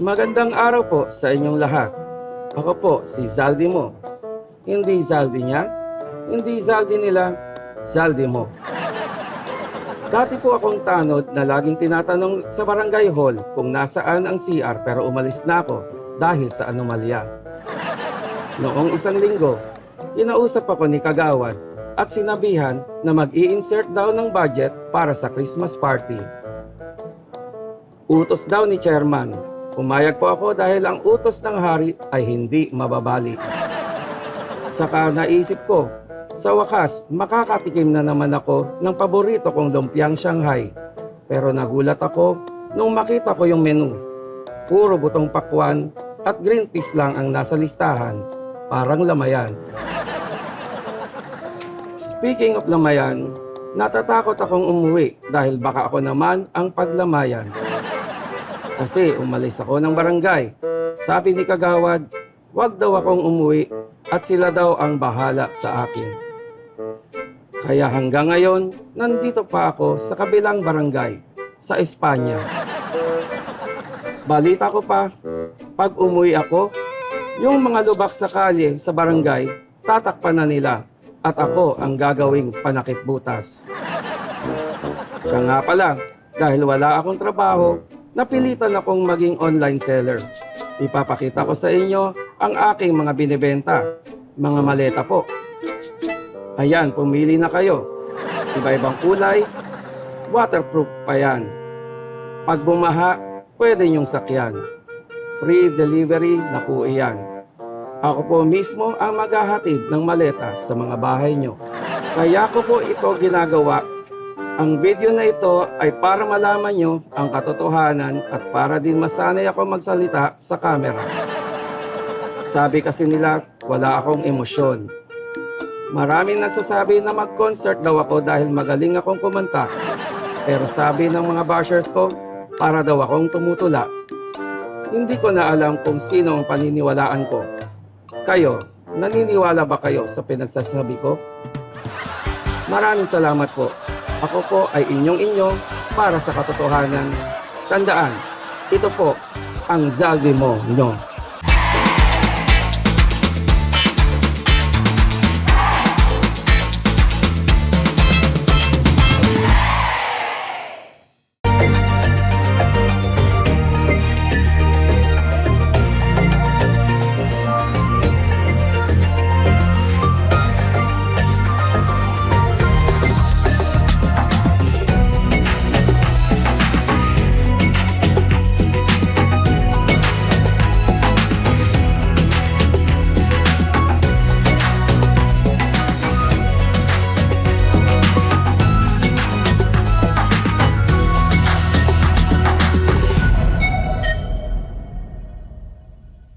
Magandang araw po sa inyong lahat. Ako po si Zaldi mo. Hindi Zaldi niya, hindi Zaldi nila, Zaldi mo. Dati po akong tanod na laging tinatanong sa barangay hall kung nasaan ang CR pero umalis na ako dahil sa anomalya. Noong isang linggo, kinausap ako ni Kagawad at sinabihan na mag-i-insert daw ng budget para sa Christmas party. Utos daw ni chairman. Pumayag po ako dahil ang utos ng hari ay hindi mababali. Tsaka naisip ko, sa wakas makakatikim na naman ako ng paborito kong lumpiang Shanghai. Pero nagulat ako nung makita ko yung menu. Puro butong pakwan at green peas lang ang nasa listahan. Parang lamayan. Speaking of lamayan, natatakot akong umuwi dahil baka ako naman ang paglamayan. Kasi umalis ako ng barangay. Sabi ni Kagawad, wag daw akong umuwi at sila daw ang bahala sa akin. Kaya hanggang ngayon, nandito pa ako sa kabilang barangay, sa Espanya. Balita ko pa, pag umuwi ako, yung mga lubak sa kalye sa barangay, tatakpan na nila at ako ang gagawing panakipbutas. Siya nga pala, dahil wala akong trabaho, napilitan akong maging online seller. Ipapakita ko sa inyo ang aking mga binibenta, mga maleta po. Ayan, pumili na kayo. Iba-ibang kulay, waterproof pa yan. Pag bumaha, pwede nyong sakyan. Free delivery na po iyan. Ako po mismo ang maghahatid ng maleta sa mga bahay nyo. Kaya ko po ito ginagawa. Ang video na ito ay para malaman nyo ang katotohanan at para din masanay ako magsalita sa camera. Sabi kasi nila, wala akong emosyon. Maraming nagsasabi na mag-concert daw ako dahil magaling akong kumanta. Pero sabi ng mga bashers ko, para daw akong tumutula. Hindi ko na alam kung sino ang paniniwalaan ko. Kayo, naniniwala ba kayo sa pinagsasabi ko? Maraming salamat po. Ako po ay inyong-inyo para sa katotohanan. Tandaan, ito po ang Zaldi mo, no?